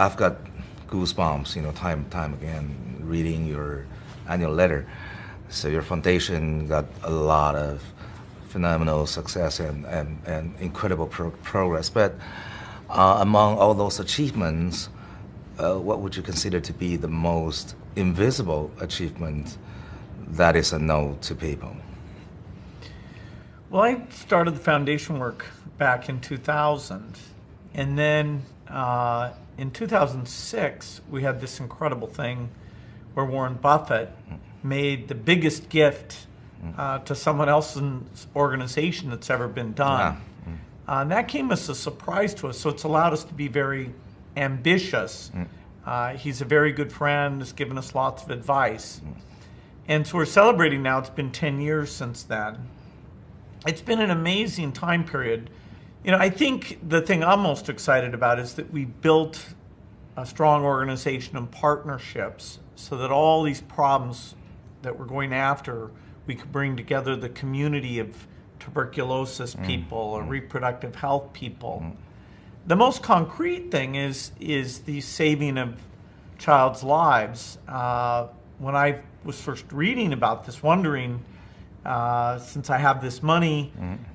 I've got goosebumps, time again, reading your annual letter. So your foundation got a lot of phenomenal success and incredible progress. But among all those achievements, what would you consider to be the most invisible achievement that is a no to people? Well, I started the foundation work back in 2000, and then in 2006, we had this incredible thing where Warren Buffett made the biggest gift to someone else's organization that's ever been done. And that came as a surprise to us, so it's allowed us to be very ambitious. He's a very good friend, has given us lots of advice. And so we're celebrating now, it's been 10 years since then. It's been an amazing time period. I think the thing I'm most excited about is that we built a strong organization and partnerships so that all these problems that we're going after, we could bring together the community of tuberculosis people or reproductive health people. The most concrete thing is the saving of child's lives. When I was first reading about this, wondering, since I have this money,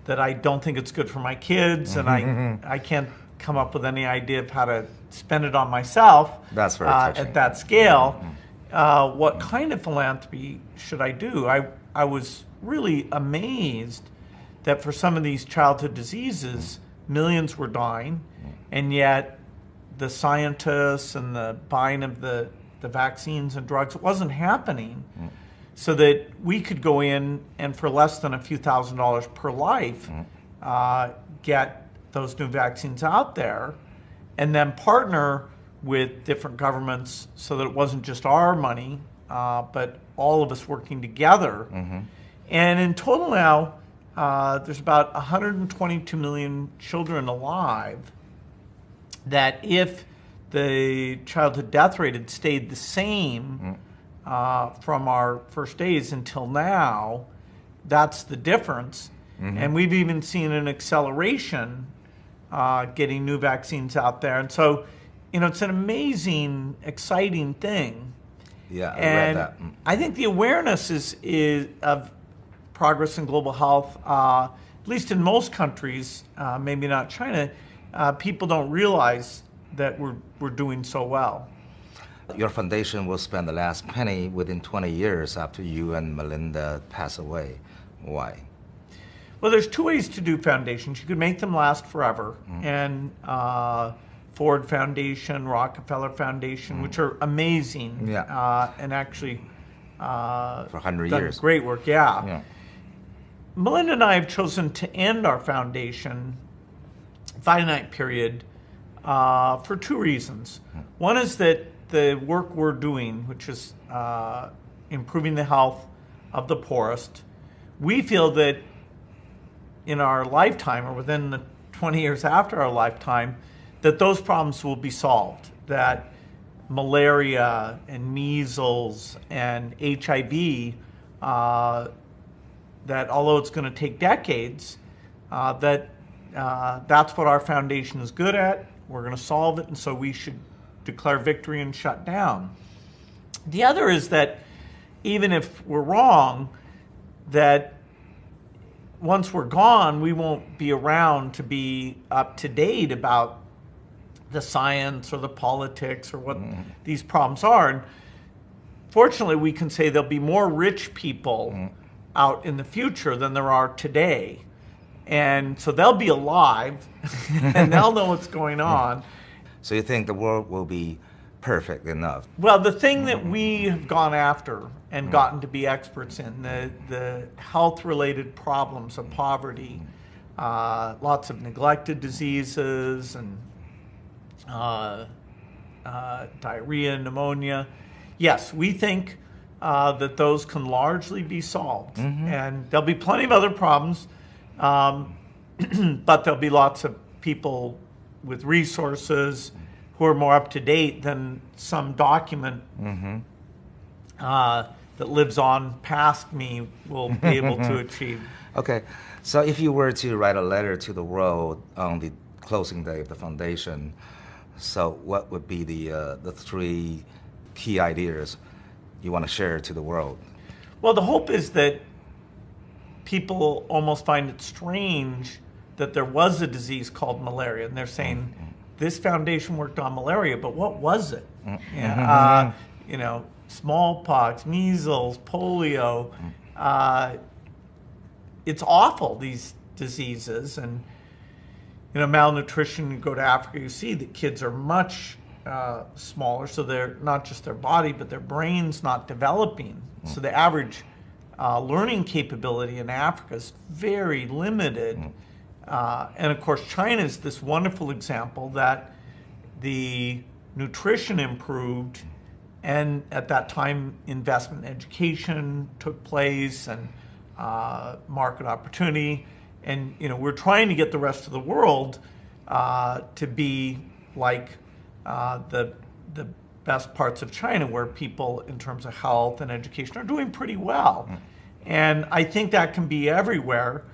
that I don't think it's good for my kids, and I can't come up with any idea of how to spend it on myself. That's very touching. At that scale. What kind of philanthropy should I do? I was really amazed that for some of these childhood diseases, millions were dying, and yet the scientists and the buying of the vaccines and drugs, it wasn't happening. So that we could go in and for less than a few $1,000s per life, get those new vaccines out there, and then partner with different governments so that it wasn't just our money, but all of us working together. And in total now, there's about 122 million children alive that if the childhood death rate had stayed the same from our first days until now, that's the difference. And we've even seen an acceleration getting new vaccines out there. And so, it's an amazing, exciting thing. Yeah, I and read that. I think the awareness is of progress in global health, at least in most countries, maybe not China, people don't realize that we're doing so well. Your foundation will spend the last penny within 20 years after you and Melinda pass away. Why? Well, there's two ways to do foundations. You could make them last forever, and Ford Foundation, Rockefeller Foundation, which are amazing, and actually for 100 done years. Great work, yeah. Melinda and I have chosen to end our foundation finite period for two reasons. One is that the work we're doing, which is improving the health of the poorest, we feel that in our lifetime, or within the 20 years after our lifetime, that those problems will be solved, that malaria and measles and HIV, that although it's going to take decades, that's what our foundation is good at. We're going to solve it, and so we should declare victory and shut down. The other is that even if we're wrong, that once we're gone, we won't be around to be up to date about the science or the politics or what these problems are. And fortunately, we can say there'll be more rich people out in the future than there are today. And so they'll be alive and they'll know what's going on. So you think the world will be perfect enough? Well, the thing that we have gone after and gotten to be experts in, the health-related problems of poverty, lots of neglected diseases and diarrhea, pneumonia. Yes, we think that those can largely be solved. And there'll be plenty of other problems, but there'll be lots of people with resources who are more up to date than some document that lives on past me will be able to achieve. Okay, so if you were to write a letter to the world on the closing day of the foundation, So what would be the three key ideas you want to share to the world? Well, the hope is that people almost find it strange that there was a disease called malaria, and they're saying this foundation worked on malaria, but what was it? Yeah, smallpox, measles, polio. It's awful, these diseases, and malnutrition. You go to Africa, you see that kids are much smaller, so they're not just their body, but their brain's not developing. So the average learning capability in Africa is very limited. And of course, China is this wonderful example that the nutrition improved, and at that time, investment in education took place, and market opportunity. And we're trying to get the rest of the world to be like the best parts of China, where people, in terms of health and education, are doing pretty well. And I think that can be everywhere.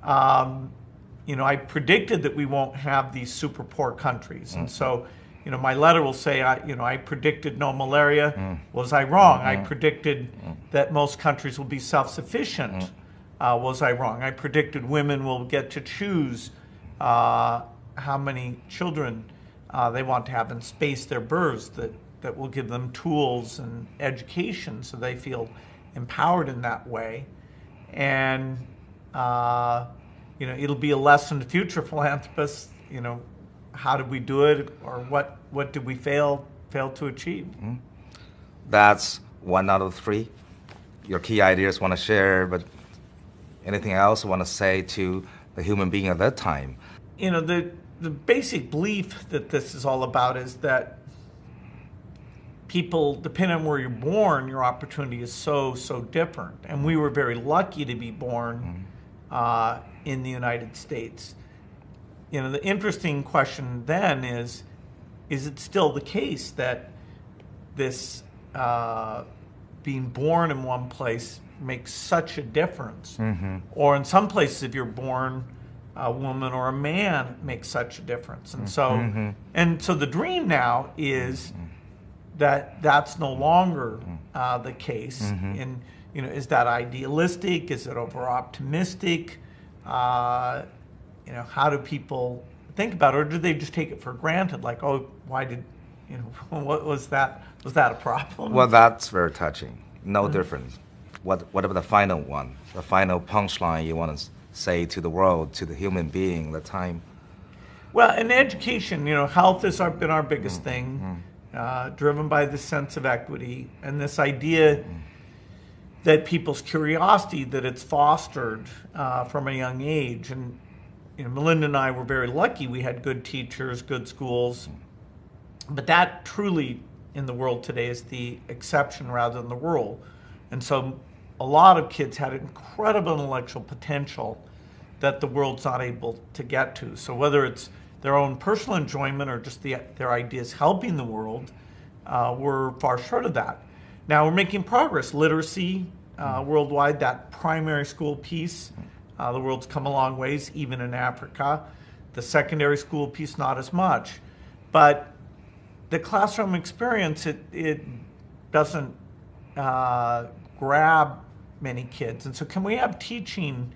I predicted that we won't have these super poor countries, and so my letter will say, I predicted no malaria. Was I wrong? I predicted that most countries will be self-sufficient. Was I wrong? I predicted women will get to choose how many children they want to have and space their births, that will give them tools and education so they feel empowered in that way. And it'll be a lesson to future philanthropists. How did we do it, or what did we fail to achieve? That's one out of three. Your key ideas want to share, but anything else you want to say to the human being at that time? The basic belief that this is all about is that people, depending on where you're born, your opportunity is so different. And we were very lucky to be born in the United States. The interesting question then is it still the case that this being born in one place makes such a difference? Or in some places, if you're born a woman or a man, it makes such a difference. And so the dream now is that that's no longer the case. And is that idealistic? Is it over optimistic? How do people think about it, or do they just take it for granted? Like, oh, why did, what was that? Was that a problem? Well, that's very touching. No difference. What about the final one? The final punchline you want to say to the world, to the human being, the time? Well, in education, health has been our biggest thing, driven by the sense of equity and this idea that people's curiosity, that it's fostered from a young age. And Melinda and I were very lucky. We had good teachers, good schools. But that truly, in the world today, is the exception rather than the rule. And so a lot of kids had incredible intellectual potential that the world's not able to get to. So whether it's their own personal enjoyment or just their ideas helping the world, we're far short of that. Now we're making progress. Literacy worldwide, that primary school piece, the world's come a long ways, even in Africa. The secondary school piece, not as much. But the classroom experience, it doesn't grab many kids. And so can we have teaching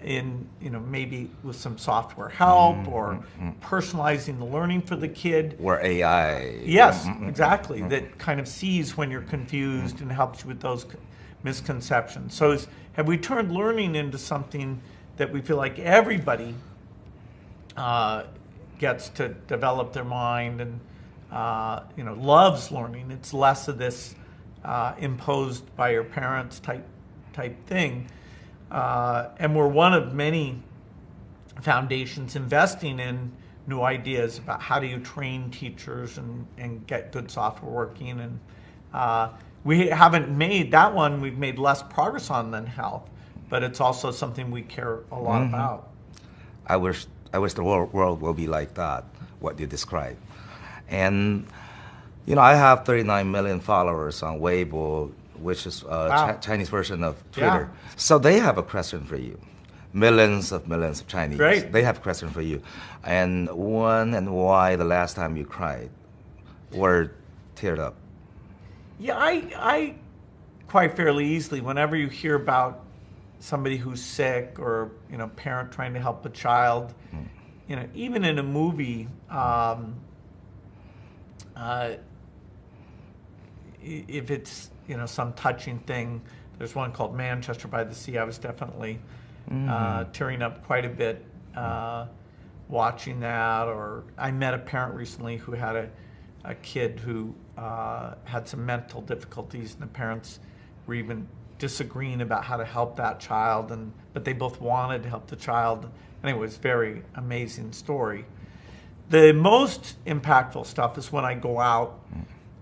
in, maybe with some software help or personalizing the learning for the kid? Or AI. Yes, exactly. That kind of sees when you're confused and helps you with those misconceptions. So have we turned learning into something that we feel like everybody gets to develop their mind and loves learning? It's less of this imposed by your parents type thing. And we're one of many foundations investing in new ideas about how do you train teachers and get good software working. And we haven't made that one, we've made less progress on than health, but it's also something we care a lot about. I wish the world will be like that, what you described. And, I have 39 million followers on Weibo, which is a Chinese version of Twitter. Yeah. So they have a question for you. millions of Chinese. Great. They have a question for you. And when and why the last time you cried or teared up? Yeah, I quite fairly easily, whenever you hear about somebody who's sick or, parent trying to help a child, even in a movie, if it's, some touching thing, there's one called Manchester by the Sea. I was definitely tearing up quite a bit watching that. Or I met a parent recently who had a kid who had some mental difficulties, and the parents were even disagreeing about how to help that child, but they both wanted to help the child. Anyway, it was a very amazing story. The most impactful stuff is when I go out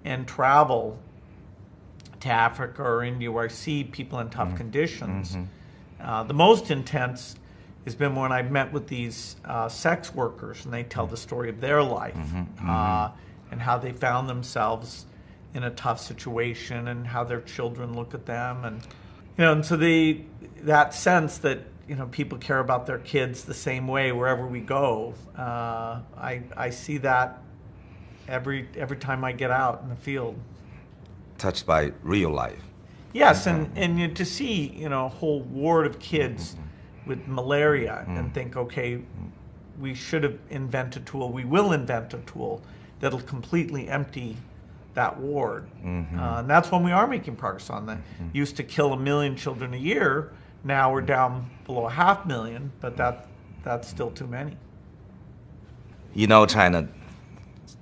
and travel to Africa or India, where I see people in tough conditions. The most intense has been when I've met with these sex workers, and they tell the story of their life and how they found themselves in a tough situation, and how their children look at them, and so that sense that people care about their kids the same way wherever we go. I see that every time I get out in the field. Touched by real life. Yes, and to see a whole ward of kids with malaria and think, okay, we should have invented a tool. We will invent a tool that'll completely empty that ward. And that's when we are making progress on that. Used to kill 1 million children a year. Now we're down below 500,000, but that's still too many. You know China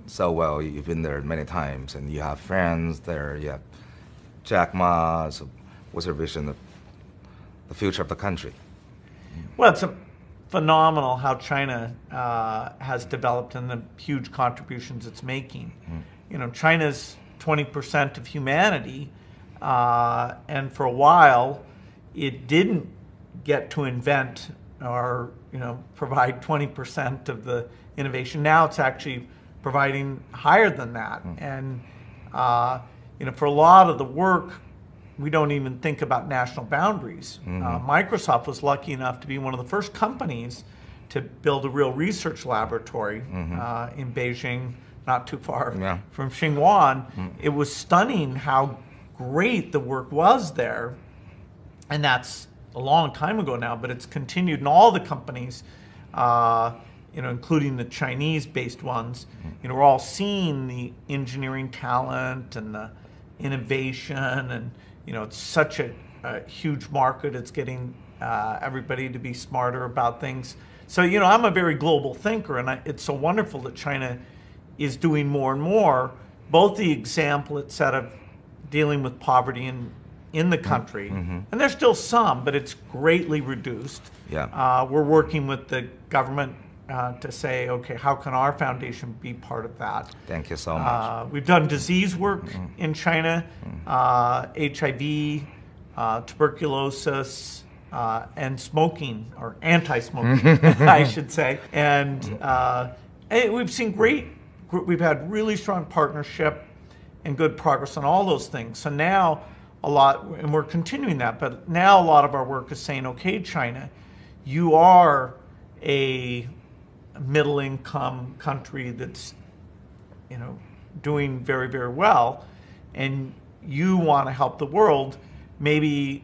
so well. You've been there many times, and you have friends there. You have Jack Ma. So what's your vision of the future of the country? Well, it's phenomenal how China has developed and the huge contributions it's making. China's 20% of humanity, and for a while, it didn't get to invent or provide 20% of the innovation. Now it's actually providing higher than that. And for a lot of the work, we don't even think about national boundaries. Microsoft was lucky enough to be one of the first companies to build a real research laboratory in Beijing, not too far from Xinguan. It was stunning how great the work was there. And that's a long time ago now, but it's continued. And all the companies, including the Chinese-based ones, we're all seeing the engineering talent and the innovation, and it's such a huge market. It's getting everybody to be smarter about things. So I'm a very global thinker, and it's so wonderful that China is doing more and more. Both the example it set of dealing with poverty in the country, and there's still some, but it's greatly reduced. We're working with the government to say, okay, how can our foundation be part of that? Thank you so much. We've done disease work in China, HIV, tuberculosis, and smoking, or anti-smoking, I should say. And we've seen we've had really strong partnership and good progress on all those things. So now and we're continuing that, but now a lot of our work is saying, okay, China, you are a middle income country that's doing very, very well, and you want to help the world, maybe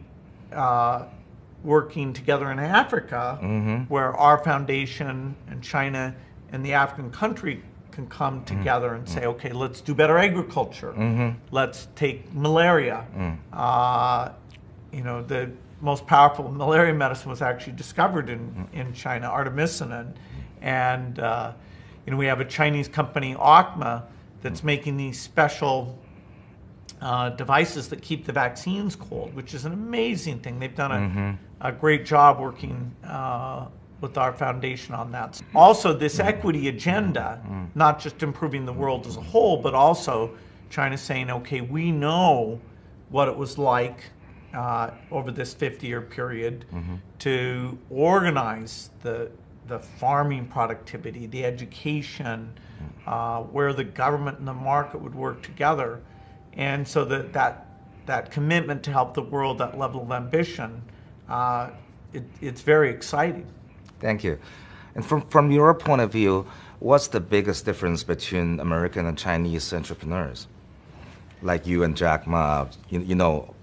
working together in Africa, where our foundation and China and the African country can come together and say, okay, let's do better agriculture. Let's take malaria. The most powerful malaria medicine was actually discovered in China, artemisinin. And we have a Chinese company, Ocma, that's making these special devices that keep the vaccines cold, which is an amazing thing. They've done a great job working with our foundation on that. Also, this equity agenda, not just improving the world as a whole, but also China saying, okay, we know what it was like over this 50-year period to organize the farming productivity, the education, where the government and the market would work together. And so that commitment to help the world, that level of ambition, it's very exciting. Thank you. And from your point of view, what's the biggest difference between American and Chinese entrepreneurs? Like you and Jack Ma, you know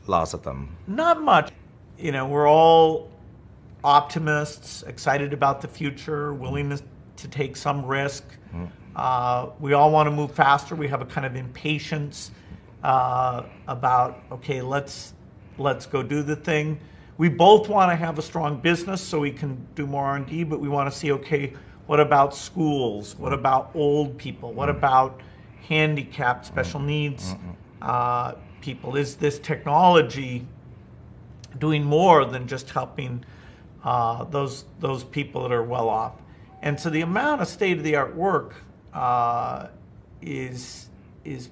lots of them. Not much. You know, we're all optimists, excited about the future, willingness to take some risk. We all want to move faster. We have a kind of impatience about, okay, let's go do the thing. We both want to have a strong business so we can do more R&D, but we want to see, okay, what about schools? What about old people? What about handicapped, special needs people? Is this technology doing more than just helping those people that are well off? And so the amount of state-of-the-art work is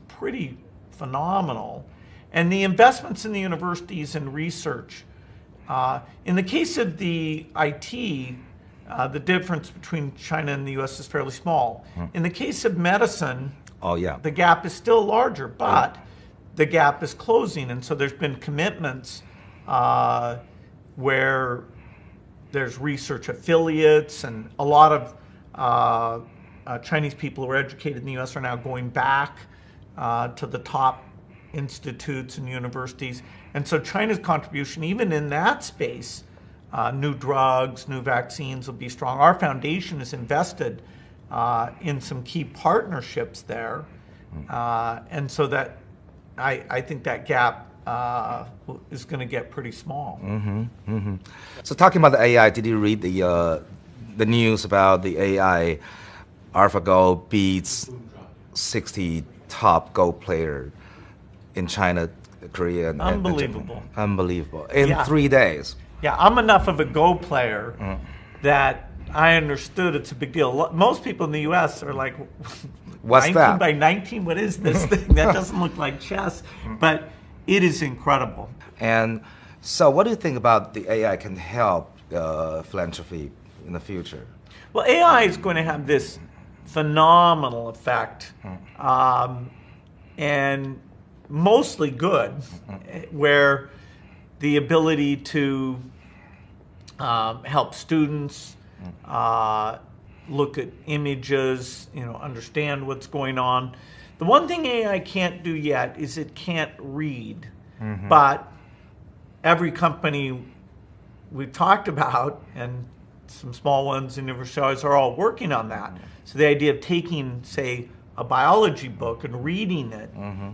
pretty phenomenal. And the investments in the universities and research, in the case of the IT, the difference between China and the US is fairly small. In the case of medicine, the gap is still larger, but the gap is closing. And so there's been commitments where there's research affiliates, and a lot of Chinese people who are educated in the US are now going back to the top institutes and universities. And so China's contribution, even in that space, new drugs, new vaccines will be strong. Our foundation is invested in some key partnerships there. And so that I think that gap is going to get pretty small. So talking about the AI, did you read the news about the AI AlphaGo beats 60 top Go player in China, Korea, and Unbelievable. Unbelievable. In 3 days. Yeah, I'm enough of a Go player that I understood it's a big deal. Most people in the U.S. are like, what's 19 that? by 19? What is this thing? That doesn't look like chess. But it is incredible. And so what do you think about the AI can help philanthropy in the future? Well, AI is going to have this phenomenal effect, and mostly good, where the ability to help students look at images, understand what's going on. The one thing AI can't do yet is it can't read. But every company we've talked about, and some small ones in universities, are all working on that. So the idea of taking, say, a biology book and reading it,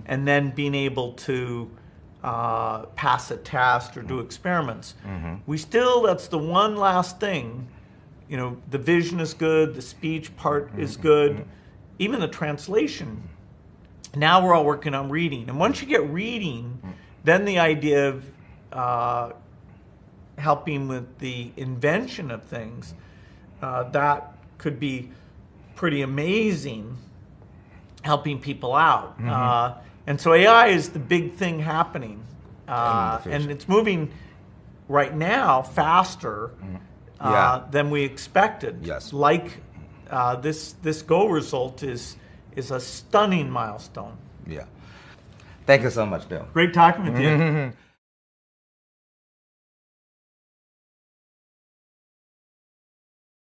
and then being able to pass a test or do experiments. That's the one last thing. The vision is good, the speech part is good, even the translation. Now we're all working on reading. And once you get reading, then the idea of helping with the invention of things, that could be pretty amazing, helping people out. And so AI is the big thing happening. And it's moving right now faster than we expected. Yes. Like this Go result is a stunning milestone. Yeah. Thank you so much, Bill. Great talking with you.